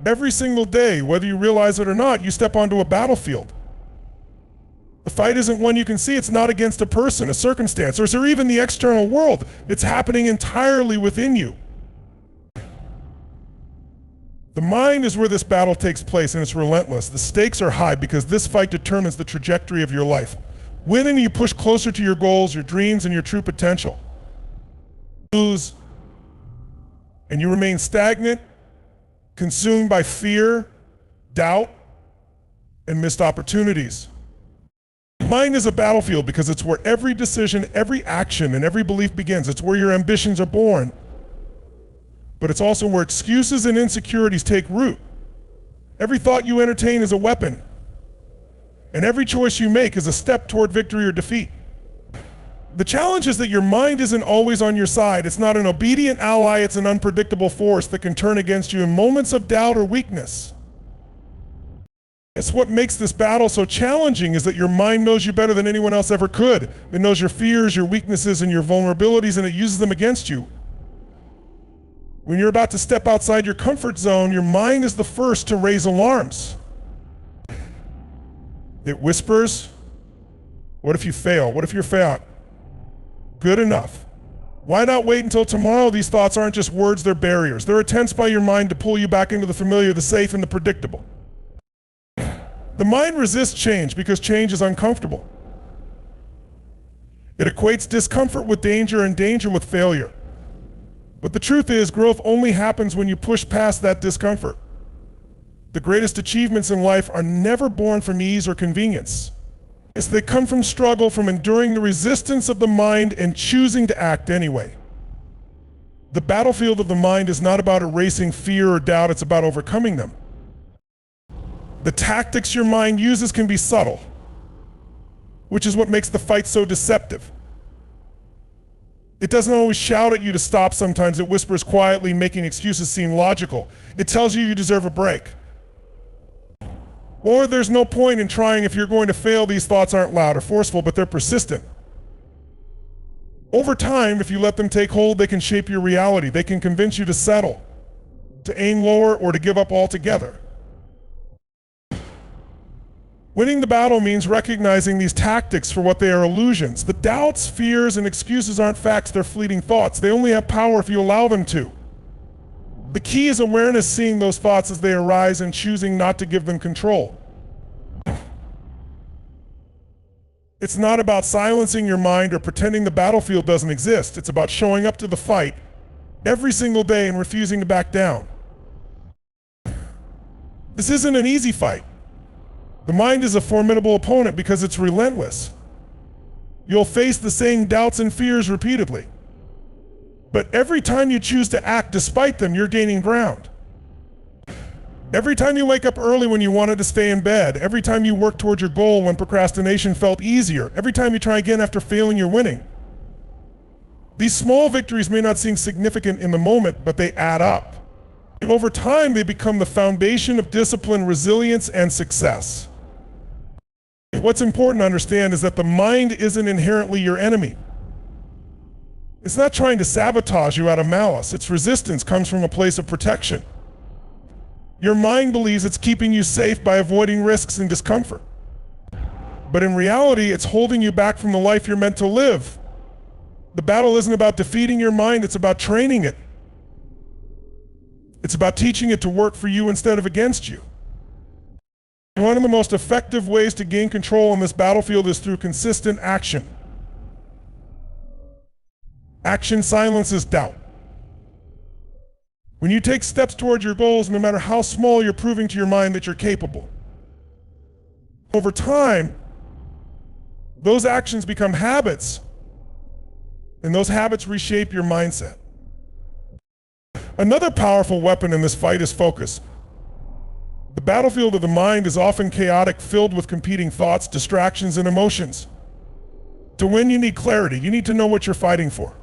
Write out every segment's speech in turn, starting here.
Every single day, whether you realize it or not, you step onto a battlefield. The fight isn't one you can see. It's not against a person, a circumstance, or even the external world. It's happening entirely within you. The mind is where this battle takes place, and it's relentless. The stakes are high because this fight determines the trajectory of your life. Winning, you push closer to your goals, your dreams, and your true potential. Lose, and you remain stagnant, consumed by fear, doubt, and missed opportunities. Mind is a battlefield because it's where every decision, every action, and every belief begins. It's where your ambitions are born. But it's also where excuses and insecurities take root. Every thought you entertain is a weapon. And every choice you make is a step toward victory or defeat. The challenge is that your mind isn't always on your side. It's not an obedient ally, it's an unpredictable force that can turn against you in moments of doubt or weakness. It's what makes this battle so challenging is that your mind knows you better than anyone else ever could. It knows your fears, your weaknesses, and your vulnerabilities, and it uses them against you. When you're about to step outside your comfort zone, your mind is the first to raise alarms. It whispers, what if you fail? What if you're fat? Good enough. Why not wait until tomorrow? These thoughts aren't just words, they're barriers. They're attempts by your mind to pull you back into the familiar, the safe, and the predictable. The mind resists change because change is uncomfortable. It equates discomfort with danger and danger with failure. But the truth is, growth only happens when you push past that discomfort. The greatest achievements in life are never born from ease or convenience. They come from struggle, from enduring the resistance of the mind and choosing to act anyway. The battlefield of the mind is not about erasing fear or doubt, it's about overcoming them. The tactics your mind uses can be subtle, which is what makes the fight so deceptive. It doesn't always shout at you to stop. Sometimes it whispers quietly, making excuses seem logical. It tells you you deserve a break. Or there's no point in trying if you're going to fail. These thoughts aren't loud or forceful, but they're persistent. Over time, if you let them take hold, they can shape your reality. They can convince you to settle, to aim lower, or to give up altogether. Winning the battle means recognizing these tactics for what they are, illusions. The doubts, fears, and excuses aren't facts, they're fleeting thoughts. They only have power if you allow them to. The key is awareness, seeing those thoughts as they arise and choosing not to give them control. It's not about silencing your mind or pretending the battlefield doesn't exist. It's about showing up to the fight every single day and refusing to back down. This isn't an easy fight. The mind is a formidable opponent because it's relentless. You'll face the same doubts and fears repeatedly. But every time you choose to act despite them, you're gaining ground. Every time you wake up early when you wanted to stay in bed, every time you work towards your goal when procrastination felt easier, every time you try again after failing, you're winning. These small victories may not seem significant in the moment, but they add up. And over time, they become the foundation of discipline, resilience, and success. What's important to understand is that the mind isn't inherently your enemy. It's not trying to sabotage you out of malice. Its resistance comes from a place of protection. Your mind believes it's keeping you safe by avoiding risks and discomfort. But in reality, it's holding you back from the life you're meant to live. The battle isn't about defeating your mind, it's about training it. It's about teaching it to work for you instead of against you. One of the most effective ways to gain control on this battlefield is through consistent action. Action silences doubt. When you take steps towards your goals, no matter how small, you're proving to your mind that you're capable. Over time, those actions become habits, and those habits reshape your mindset. Another powerful weapon in this fight is focus. The battlefield of the mind is often chaotic, filled with competing thoughts, distractions, and emotions. To win, you need clarity. You need to know what you're fighting for.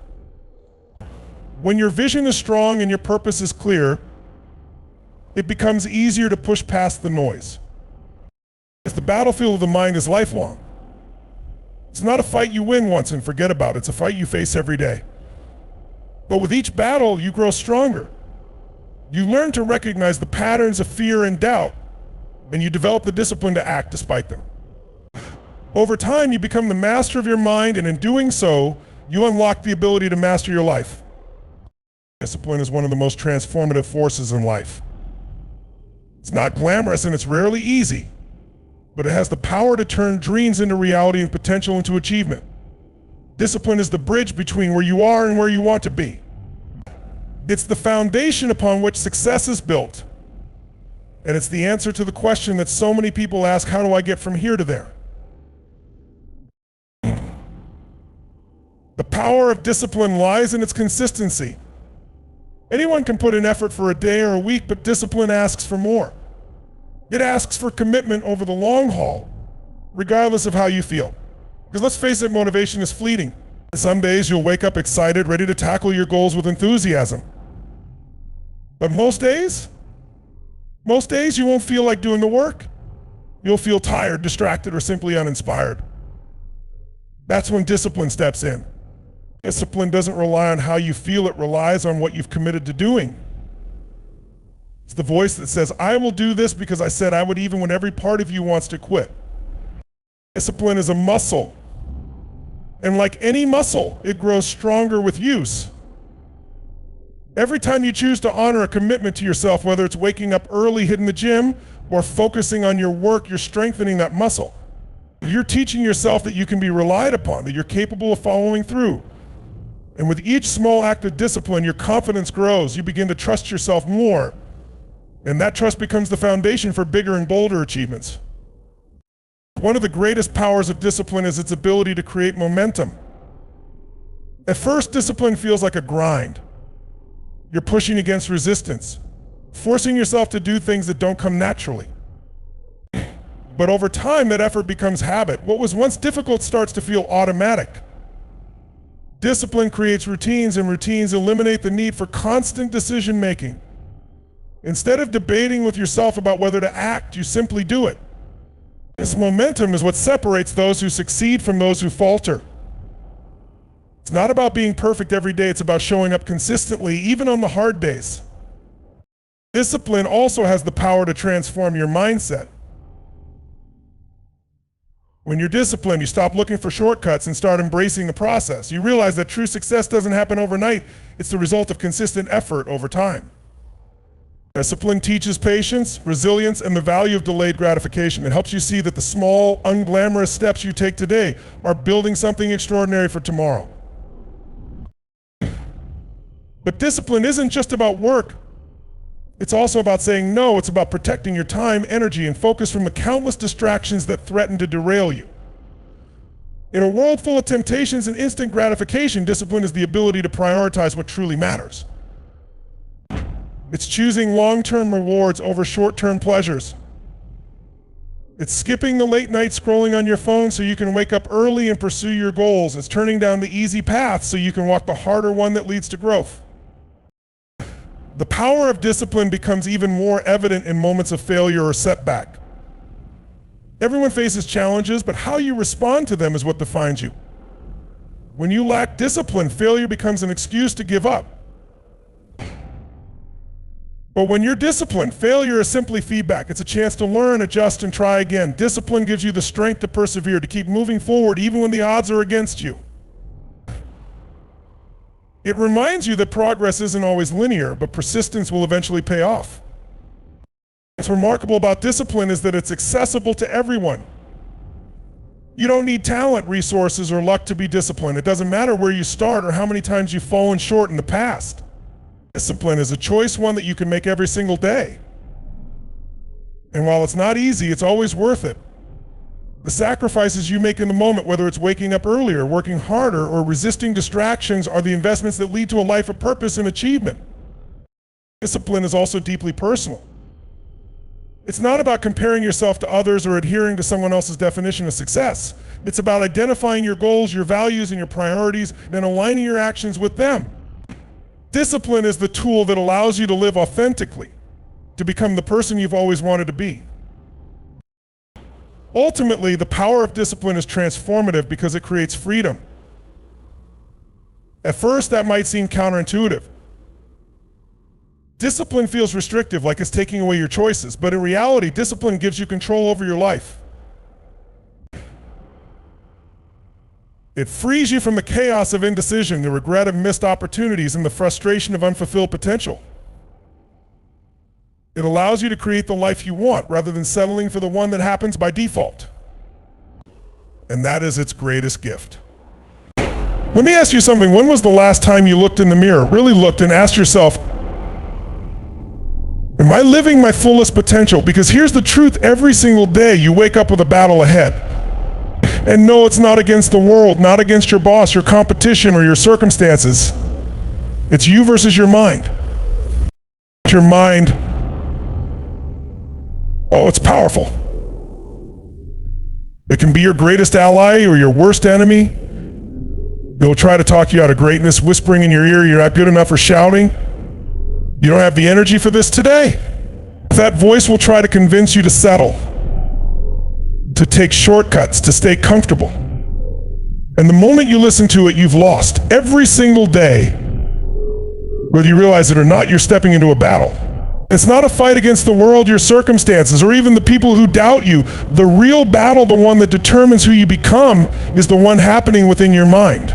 When your vision is strong and your purpose is clear, it becomes easier to push past the noise. If the battlefield of the mind is lifelong, it's not a fight you win once and forget about. It's a fight you face every day. But with each battle, you grow stronger. You learn to recognize the patterns of fear and doubt, and you develop the discipline to act despite them. Over time, you become the master of your mind, and in doing so, you unlock the ability to master your life. Discipline is one of the most transformative forces in life. It's not glamorous and it's rarely easy, but it has the power to turn dreams into reality and potential into achievement. Discipline is the bridge between where you are and where you want to be. It's the foundation upon which success is built. And it's the answer to the question that so many people ask, how do I get from here to there? The power of discipline lies in its consistency. Anyone can put in effort for a day or a week, but discipline asks for more. It asks for commitment over the long haul, regardless of how you feel. Because let's face it, motivation is fleeting. Some days you'll wake up excited, ready to tackle your goals with enthusiasm. But most days you won't feel like doing the work. You'll feel tired, distracted, or simply uninspired. That's when discipline steps in. Discipline doesn't rely on how you feel, it relies on what you've committed to doing. It's the voice that says, I will do this because I said I would, even when every part of you wants to quit. Discipline is a muscle. And like any muscle, it grows stronger with use. Every time you choose to honor a commitment to yourself, whether it's waking up early, hitting the gym, or focusing on your work, you're strengthening that muscle. You're teaching yourself that you can be relied upon, that you're capable of following through. And with each small act of discipline, your confidence grows. You begin to trust yourself more. And that trust becomes the foundation for bigger and bolder achievements. One of the greatest powers of discipline is its ability to create momentum. At first, discipline feels like a grind. You're pushing against resistance, forcing yourself to do things that don't come naturally. But over time, that effort becomes habit. What was once difficult starts to feel automatic. Discipline creates routines, and routines eliminate the need for constant decision-making. Instead of debating with yourself about whether to act, you simply do it. This momentum is what separates those who succeed from those who falter. It's not about being perfect every day, it's about showing up consistently, even on the hard days. Discipline also has the power to transform your mindset. When you're disciplined, you stop looking for shortcuts and start embracing the process. You realize that true success doesn't happen overnight, it's the result of consistent effort over time. Discipline teaches patience, resilience, and the value of delayed gratification. It helps you see that the small, unglamorous steps you take today are building something extraordinary for tomorrow. But discipline isn't just about work. It's also about saying no. It's about protecting your time, energy, and focus from the countless distractions that threaten to derail you. In a world full of temptations and instant gratification, discipline is the ability to prioritize what truly matters. It's choosing long-term rewards over short-term pleasures. It's skipping the late night scrolling on your phone so you can wake up early and pursue your goals. It's turning down the easy path so you can walk the harder one that leads to growth. The power of discipline becomes even more evident in moments of failure or setback. Everyone faces challenges, but how you respond to them is what defines you. When you lack discipline, failure becomes an excuse to give up. But when you're disciplined, failure is simply feedback. It's a chance to learn, adjust, and try again. Discipline gives you the strength to persevere, to keep moving forward even when the odds are against you. It reminds you that progress isn't always linear, but persistence will eventually pay off. What's remarkable about discipline is that it's accessible to everyone. You don't need talent, resources, or luck to be disciplined. It doesn't matter where you start or how many times you've fallen short in the past. Discipline is a choice, one that you can make every single day. And while it's not easy, it's always worth it. The sacrifices you make in the moment, whether it's waking up earlier, working harder, or resisting distractions, are the investments that lead to a life of purpose and achievement. Discipline is also deeply personal. It's not about comparing yourself to others or adhering to someone else's definition of success. It's about identifying your goals, your values, and your priorities, and aligning your actions with them. Discipline is the tool that allows you to live authentically, to become the person you've always wanted to be. Ultimately, the power of discipline is transformative because it creates freedom. At first, that might seem counterintuitive. Discipline feels restrictive, like it's taking away your choices, but in reality, discipline gives you control over your life. It frees you from the chaos of indecision, the regret of missed opportunities, and the frustration of unfulfilled potential. It allows you to create the life you want rather than settling for the one that happens by default. And that is its greatest gift. Let me ask you something. When was the last time you looked in the mirror, really looked, and asked yourself, am I living my fullest potential? Because here's the truth, every single day you wake up with a battle ahead. And no, it's not against the world, not against your boss, your competition, or your circumstances. It's you versus your mind. Your mind, oh, it's powerful. It can be your greatest ally or your worst enemy. It'll try to talk you out of greatness, whispering in your ear, you're not good enough, or shouting, you don't have the energy for this today. That voice will try to convince you to settle, to take shortcuts, to stay comfortable. And the moment you listen to it, you've lost. Every single day, whether you realize it or not, you're stepping into a battle. It's not a fight against the world, your circumstances, or even the people who doubt you. The real battle, the one that determines who you become, is the one happening within your mind.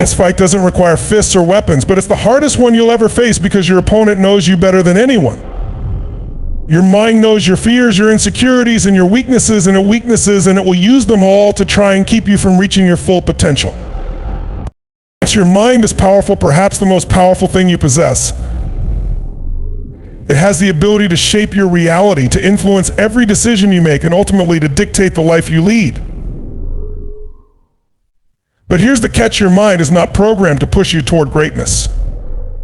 This fight doesn't require fists or weapons, but it's the hardest one you'll ever face because your opponent knows you better than anyone. Your mind knows your fears, your insecurities, and your weaknesses, and it will use them all to try and keep you from reaching your full potential. Your mind is powerful, perhaps the most powerful thing you possess. It has the ability to shape your reality, to influence every decision you make, and ultimately to dictate the life you lead. But here's the catch, your mind is not programmed to push you toward greatness.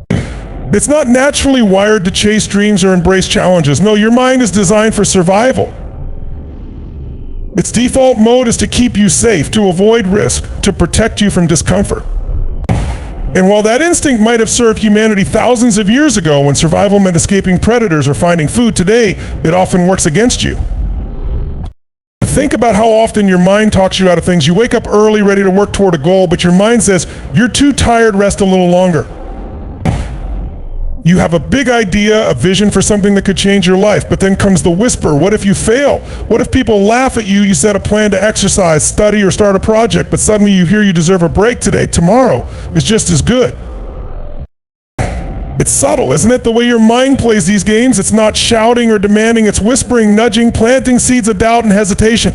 It's not naturally wired to chase dreams or embrace challenges. No, your mind is designed for survival. Its default mode is to keep you safe, to avoid risk, to protect you from discomfort. And while that instinct might have served humanity thousands of years ago when survival meant escaping predators or finding food, today it often works against you. Think about how often your mind talks you out of things. You wake up early, ready to work toward a goal, but your mind says, you're too tired, rest a little longer. You have a big idea, a vision for something that could change your life, but then comes the whisper, what if you fail? What if people laugh at you? You set a plan to exercise, study, or start a project, but suddenly you hear you deserve a break today. Tomorrow is just as good. It's subtle, isn't it? The way your mind plays these games, it's not shouting or demanding, it's whispering, nudging, planting seeds of doubt and hesitation.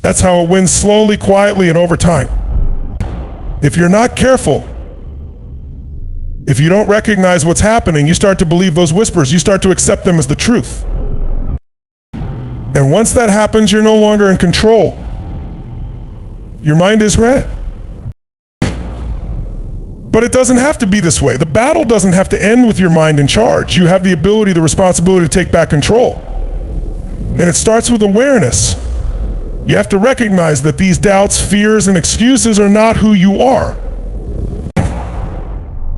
That's how it wins slowly, quietly, and over time. If you're not careful, if you don't recognize what's happening, you start to believe those whispers, you start to accept them as the truth. And once that happens, you're no longer in control. Your mind is red. But it doesn't have to be this way. The battle doesn't have to end with your mind in charge. You have the ability, the responsibility to take back control. And it starts with awareness. You have to recognize that these doubts, fears, and excuses are not who you are.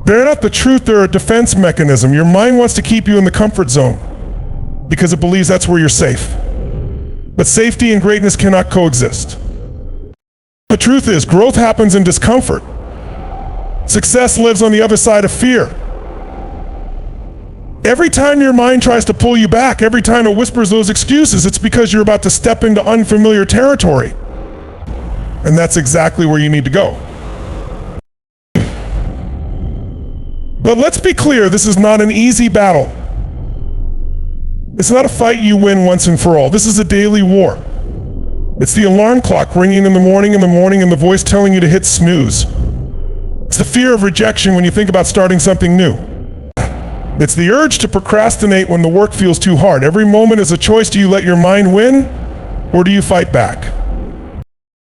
They're not the truth, they're a defense mechanism. Your mind wants to keep you in the comfort zone because it believes that's where you're safe. But safety and greatness cannot coexist. The truth is, growth happens in discomfort. Success lives on the other side of fear. Every time your mind tries to pull you back, every time it whispers those excuses, it's because you're about to step into unfamiliar territory. And that's exactly where you need to go. But let's be clear, this is not an easy battle. It's not a fight you win once and for all. This is a daily war. It's the alarm clock ringing in the morning, and the voice telling you to hit snooze. It's the fear of rejection when you think about starting something new. It's the urge to procrastinate when the work feels too hard. Every moment is a choice. Do you let your mind win, or do you fight back?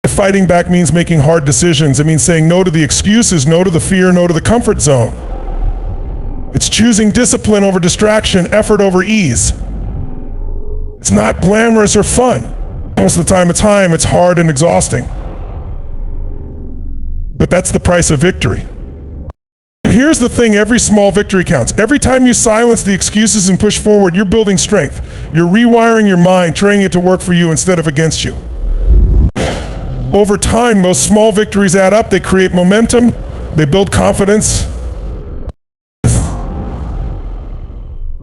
Fighting back means making hard decisions. It means saying no to the excuses, no to the fear, no to the comfort zone. It's choosing discipline over distraction, effort over ease. It's not glamorous or fun. Most of the time it's hard and exhausting. But that's the price of victory. Here's the thing, every small victory counts. Every time you silence the excuses and push forward, you're building strength. You're rewiring your mind, training it to work for you instead of against you. Over time, those small victories add up. They create momentum, they build confidence,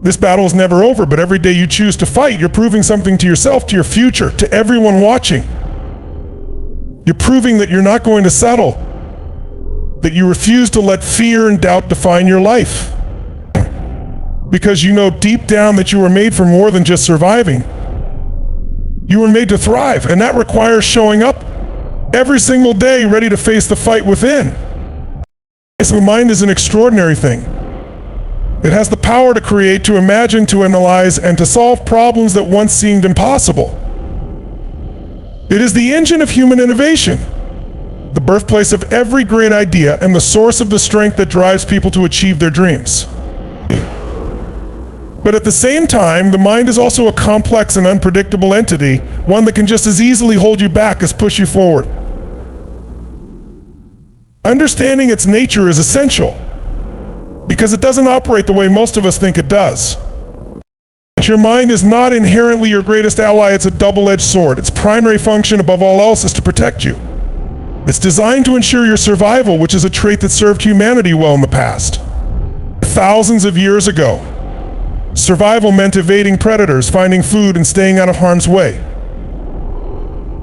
This battle is never over, but every day you choose to fight, you're proving something to yourself, to your future, to everyone watching. You're proving that you're not going to settle, that you refuse to let fear and doubt define your life. Because you know deep down that you were made for more than just surviving. You were made to thrive, and that requires showing up every single day ready to face the fight within. So the mind is an extraordinary thing. It has the power to create, to imagine, to analyze, and to solve problems that once seemed impossible. It is the engine of human innovation, the birthplace of every great idea, and the source of the strength that drives people to achieve their dreams. But at the same time, the mind is also a complex and unpredictable entity, one that can just as easily hold you back as push you forward. Understanding its nature is essential, because it doesn't operate the way most of us think it does. Your mind is not inherently your greatest ally, it's a double-edged sword. Its primary function above all else is to protect you. It's designed to ensure your survival, which is a trait that served humanity well in the past. Thousands of years ago, survival meant evading predators, finding food, and staying out of harm's way.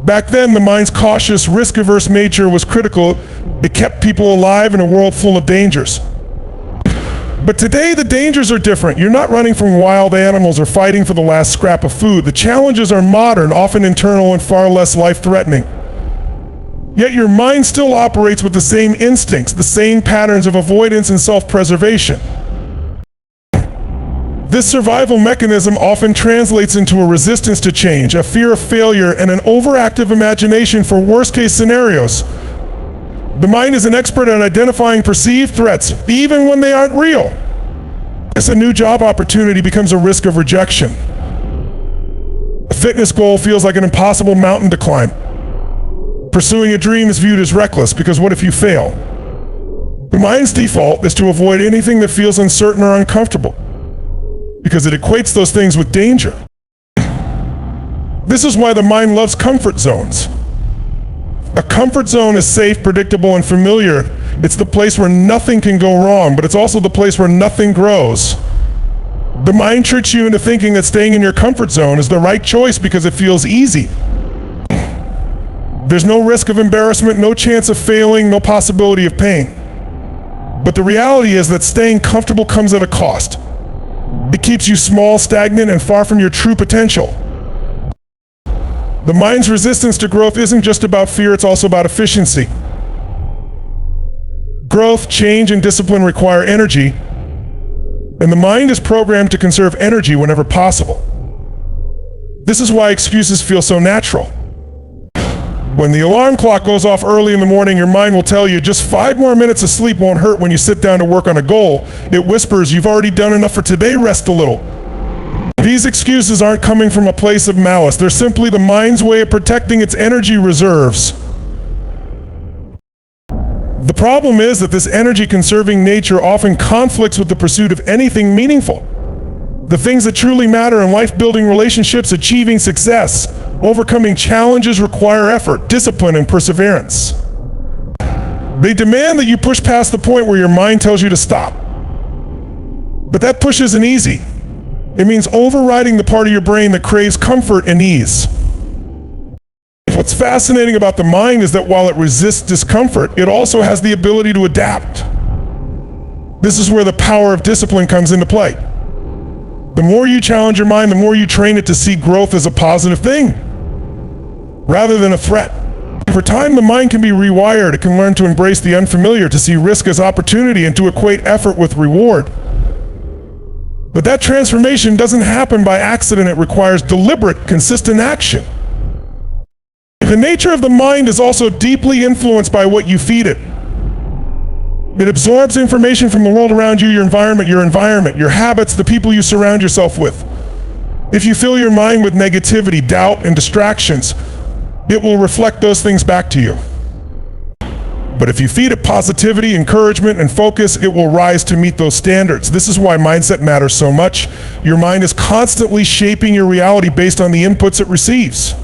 Back then, the mind's cautious, risk-averse nature was critical. It kept people alive in a world full of dangers. But today, the dangers are different. You're not running from wild animals or fighting for the last scrap of food. The challenges are modern, often internal, and far less life-threatening. Yet your mind still operates with the same instincts, the same patterns of avoidance and self-preservation. This survival mechanism often translates into a resistance to change, a fear of failure, and an overactive imagination for worst-case scenarios. The mind is an expert at identifying perceived threats, even when they aren't real. As a new job opportunity becomes a risk of rejection. A fitness goal feels like an impossible mountain to climb. Pursuing a dream is viewed as reckless because what if you fail? The mind's default is to avoid anything that feels uncertain or uncomfortable, because it equates those things with danger. This is why the mind loves comfort zones. A comfort zone is safe, predictable, and familiar. It's the place where nothing can go wrong, but it's also the place where nothing grows. The mind tricks you into thinking that staying in your comfort zone is the right choice because it feels easy. There's no risk of embarrassment, no chance of failing, no possibility of pain. But the reality is that staying comfortable comes at a cost. It keeps you small, stagnant, and far from your true potential. The mind's resistance to growth isn't just about fear, it's also about efficiency. Growth, change, and discipline require energy, and the mind is programmed to conserve energy whenever possible. This is why excuses feel so natural. When the alarm clock goes off early in the morning, your mind will tell you just 5 more minutes of sleep won't hurt when you sit down to work on a goal. It whispers, you've already done enough for today, rest a little. These excuses aren't coming from a place of malice. They're simply the mind's way of protecting its energy reserves. The problem is that this energy-conserving nature often conflicts with the pursuit of anything meaningful. The things that truly matter in life, building relationships, achieving success, overcoming challenges require effort, discipline, and perseverance. They demand that you push past the point where your mind tells you to stop. But that push isn't easy. It means overriding the part of your brain that craves comfort and ease. What's fascinating about the mind is that while it resists discomfort, it also has the ability to adapt. This is where the power of discipline comes into play. The more you challenge your mind, the more you train it to see growth as a positive thing, rather than a threat. Over time, the mind can be rewired. It can learn to embrace the unfamiliar, to see risk as opportunity, and to equate effort with reward. But that transformation doesn't happen by accident. It requires deliberate, consistent action. The nature of the mind is also deeply influenced by what you feed it. It absorbs information from the world around you, your environment, your habits, the people you surround yourself with. If you fill your mind with negativity, doubt, and distractions, it will reflect those things back to you. But if you feed it positivity, encouragement, and focus, it will rise to meet those standards. This is why mindset matters so much. Your mind is constantly shaping your reality based on the inputs it receives.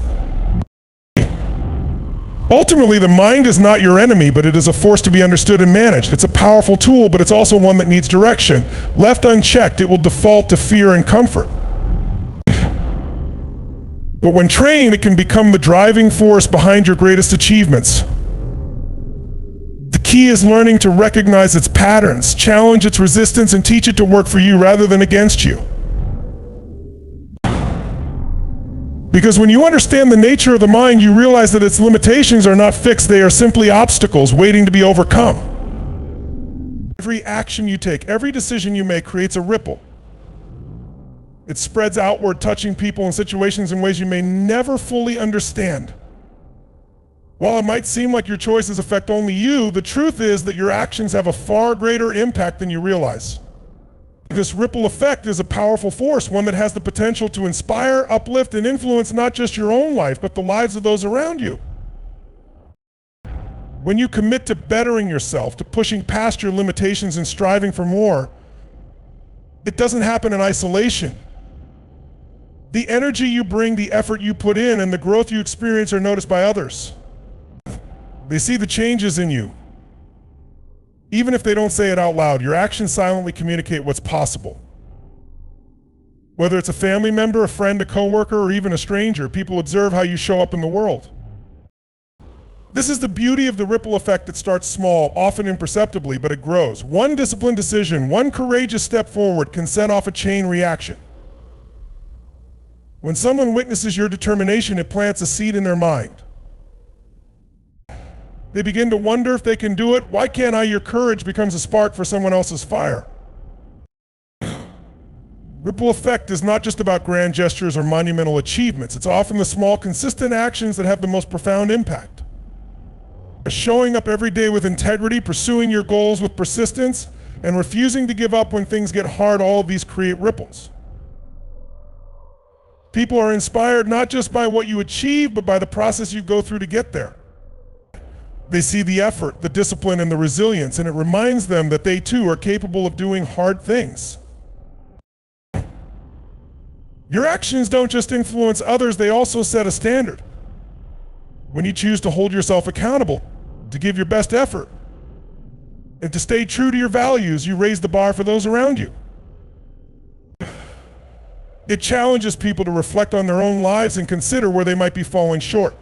Ultimately, the mind is not your enemy, but it is a force to be understood and managed. It's a powerful tool, but it's also one that needs direction. Left unchecked, it will default to fear and comfort. But when trained, it can become the driving force behind your greatest achievements. The key is learning to recognize its patterns, challenge its resistance, and teach it to work for you rather than against you. Because when you understand the nature of the mind, you realize that its limitations are not fixed, they are simply obstacles waiting to be overcome. Every action you take, every decision you make creates a ripple. It spreads outward, touching people and situations in ways you may never fully understand. While it might seem like your choices affect only you, the truth is that your actions have a far greater impact than you realize. This ripple effect is a powerful force, one that has the potential to inspire, uplift, and influence not just your own life, but the lives of those around you. When you commit to bettering yourself, to pushing past your limitations and striving for more, it doesn't happen in isolation. The energy you bring, the effort you put in, and the growth you experience are noticed by others. They see the changes in you. Even if they don't say it out loud, your actions silently communicate what's possible. Whether it's a family member, a friend, a coworker, or even a stranger, people observe how you show up in the world. This is the beauty of the ripple effect that starts small, often imperceptibly, but it grows. One disciplined decision, one courageous step forward can set off a chain reaction. When someone witnesses your determination, it plants a seed in their mind. They begin to wonder if they can do it. Why can't I? Your courage becomes a spark for someone else's fire. Ripple effect is not just about grand gestures or monumental achievements. It's often the small, consistent actions that have the most profound impact. Showing up every day with integrity, pursuing your goals with persistence, and refusing to give up when things get hard, all of these create ripples. People are inspired not just by what you achieve, but by the process you go through to get there. They see the effort, the discipline, and the resilience, and it reminds them that they too are capable of doing hard things. Your actions don't just influence others, they also set a standard. When you choose to hold yourself accountable, to give your best effort, and to stay true to your values, you raise the bar for those around you. It challenges people to reflect on their own lives and consider where they might be falling short.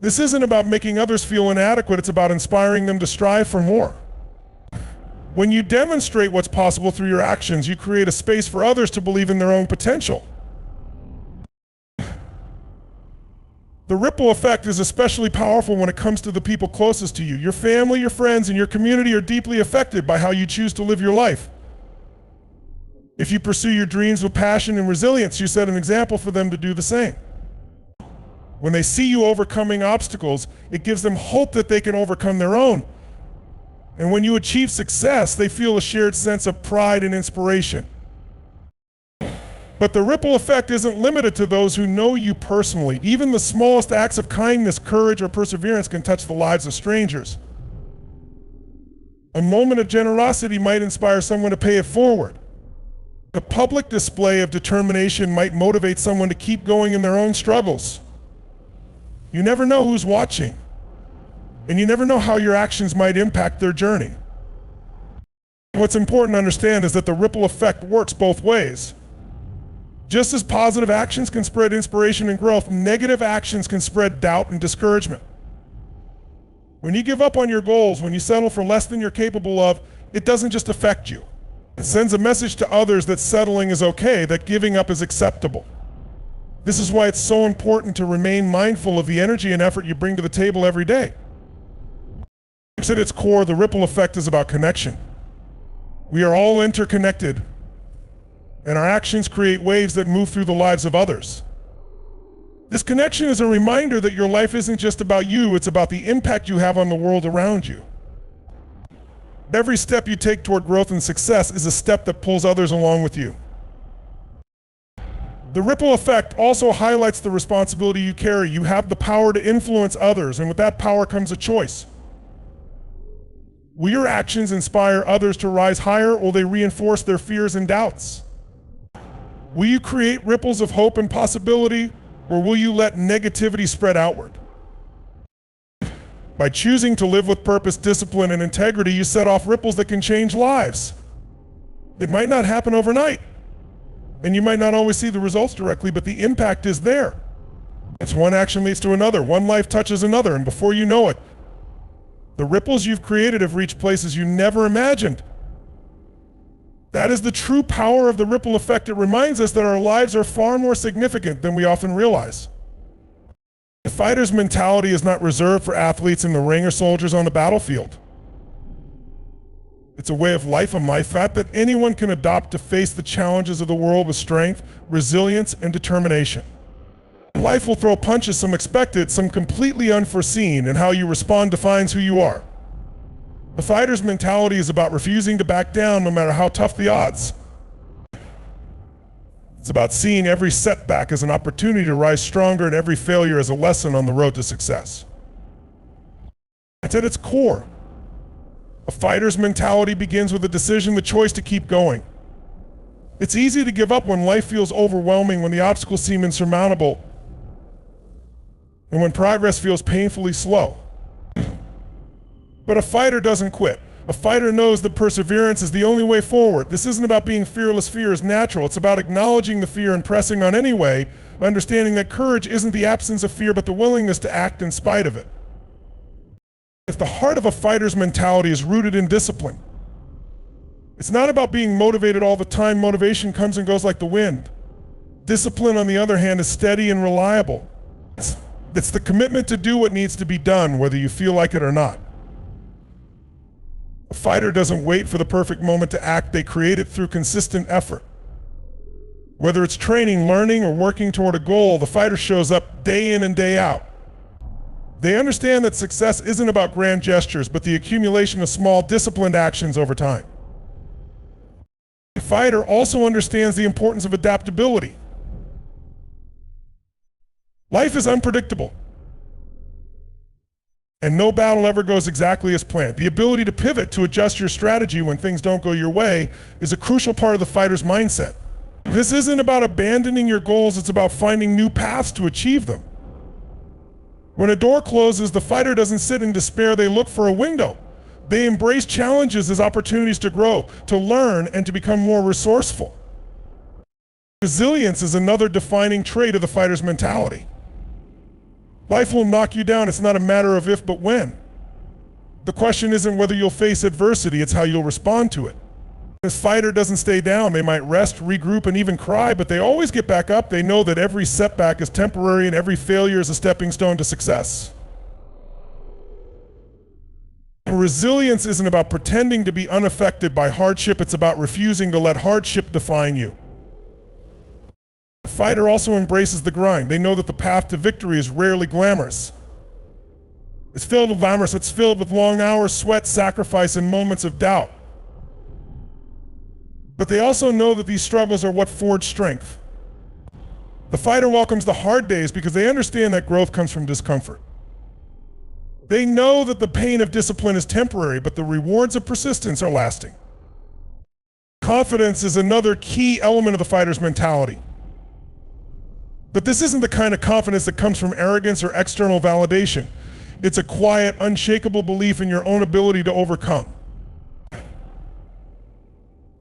This isn't about making others feel inadequate, it's about inspiring them to strive for more. When you demonstrate what's possible through your actions, you create a space for others to believe in their own potential. The ripple effect is especially powerful when it comes to the people closest to you. Your family, your friends, and your community are deeply affected by how you choose to live your life. If you pursue your dreams with passion and resilience, you set an example for them to do the same. When they see you overcoming obstacles, it gives them hope that they can overcome their own. And when you achieve success, they feel a shared sense of pride and inspiration. But the ripple effect isn't limited to those who know you personally. Even the smallest acts of kindness, courage, or perseverance can touch the lives of strangers. A moment of generosity might inspire someone to pay it forward. A public display of determination might motivate someone to keep going in their own struggles. You never know who's watching, and you never know how your actions might impact their journey. What's important to understand is that the ripple effect works both ways. Just as positive actions can spread inspiration and growth, negative actions can spread doubt and discouragement. When you give up on your goals, when you settle for less than you're capable of, it doesn't just affect you. It sends a message to others that settling is okay, that giving up is acceptable. This is why it's so important to remain mindful of the energy and effort you bring to the table every day. At its core, the ripple effect is about connection. We are all interconnected, and our actions create waves that move through the lives of others. This connection is a reminder that your life isn't just about you, it's about the impact you have on the world around you. Every step you take toward growth and success is a step that pulls others along with you. The ripple effect also highlights the responsibility you carry. You have the power to influence others, and with that power comes a choice. Will your actions inspire others to rise higher, or will they reinforce their fears and doubts? Will you create ripples of hope and possibility, or will you let negativity spread outward? By choosing to live with purpose, discipline, and integrity, you set off ripples that can change lives. It might not happen overnight, and you might not always see the results directly, but the impact is there. It's one action leads to another, one life touches another, and before you know it, the ripples you've created have reached places you never imagined. That is the true power of the ripple effect. It reminds us that our lives are far more significant than we often realize. The fighter's mentality is not reserved for athletes in the ring or soldiers on the battlefield. It's a way of life, a mindset that anyone can adopt to face the challenges of the world with strength, resilience, and determination. Life will throw punches, some expected, some completely unforeseen, and how you respond defines who you are. The fighter's mentality is about refusing to back down no matter how tough the odds. It's about seeing every setback as an opportunity to rise stronger and every failure as a lesson on the road to success. It's at its core. A fighter's mentality begins with a decision, the choice to keep going. It's easy to give up when life feels overwhelming, when the obstacles seem insurmountable, and when progress feels painfully slow. But a fighter doesn't quit. A fighter knows that perseverance is the only way forward. This isn't about being fearless. Fear is natural. It's about acknowledging the fear and pressing on anyway, understanding that courage isn't the absence of fear, but the willingness to act in spite of it. If the heart of a fighter's mentality is rooted in discipline, it's not about being motivated all the time. Motivation comes and goes like the wind. Discipline, on the other hand, is steady and reliable. It's the commitment to do what needs to be done, whether you feel like it or not. A fighter doesn't wait for the perfect moment to act. They create it through consistent effort. Whether it's training, learning, or working toward a goal, the fighter shows up day in and day out. They understand that success isn't about grand gestures, but the accumulation of small, disciplined actions over time. The fighter also understands the importance of adaptability. Life is unpredictable, and no battle ever goes exactly as planned. The ability to pivot, to adjust your strategy when things don't go your way, is a crucial part of the fighter's mindset. This isn't about abandoning your goals, it's about finding new paths to achieve them. When a door closes, the fighter doesn't sit in despair, they look for a window. They embrace challenges as opportunities to grow, to learn, and to become more resourceful. Resilience is another defining trait of the fighter's mentality. Life will knock you down. It's not a matter of if, but when. The question isn't whether you'll face adversity, it's how you'll respond to it. This fighter doesn't stay down. They might rest, regroup, and even cry, but they always get back up. They know that every setback is temporary and every failure is a stepping stone to success. Resilience isn't about pretending to be unaffected by hardship. It's about refusing to let hardship define you. The fighter also embraces the grind. They know that the path to victory is rarely glamorous. It's filled with long hours, sweat, sacrifice, and moments of doubt. But they also know that these struggles are what forge strength. The fighter welcomes the hard days because they understand that growth comes from discomfort. They know that the pain of discipline is temporary, but the rewards of persistence are lasting. Confidence is another key element of the fighter's mentality. But this isn't the kind of confidence that comes from arrogance or external validation. It's a quiet, unshakable belief in your own ability to overcome.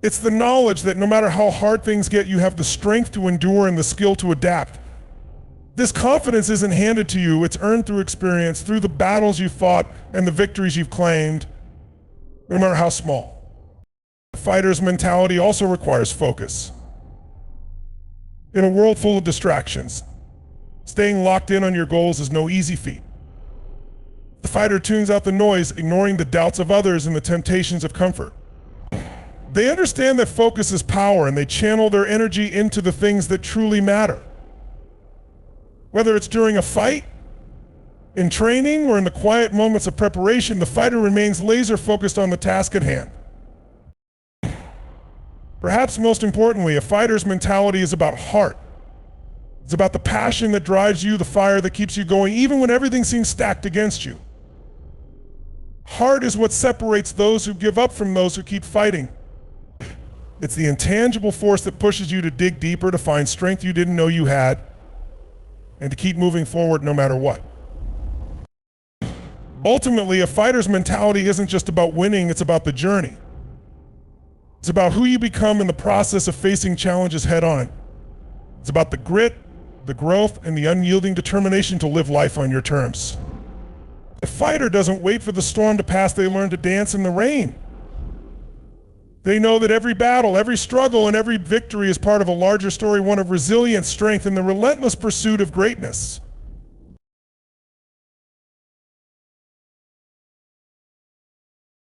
It's the knowledge that no matter how hard things get, you have the strength to endure and the skill to adapt. This confidence isn't handed to you, it's earned through experience, through the battles you've fought and the victories you've claimed, no matter how small. The fighter's mentality also requires focus. In a world full of distractions, staying locked in on your goals is no easy feat. The fighter tunes out the noise, ignoring the doubts of others and the temptations of comfort. They understand that focus is power, and they channel their energy into the things that truly matter. Whether it's during a fight, in training, or in the quiet moments of preparation, the fighter remains laser focused on the task at hand. Perhaps most importantly, a fighter's mentality is about heart. It's about the passion that drives you, the fire that keeps you going, even when everything seems stacked against you. Heart is what separates those who give up from those who keep fighting. It's the intangible force that pushes you to dig deeper, to find strength you didn't know you had, and to keep moving forward no matter what. Ultimately, a fighter's mentality isn't just about winning, it's about the journey. It's about who you become in the process of facing challenges head on. It's about the grit, the growth, and the unyielding determination to live life on your terms. A fighter doesn't wait for the storm to pass, they learn to dance in the rain. They know that every battle, every struggle, and every victory is part of a larger story, one of resilience, strength, and the relentless pursuit of greatness.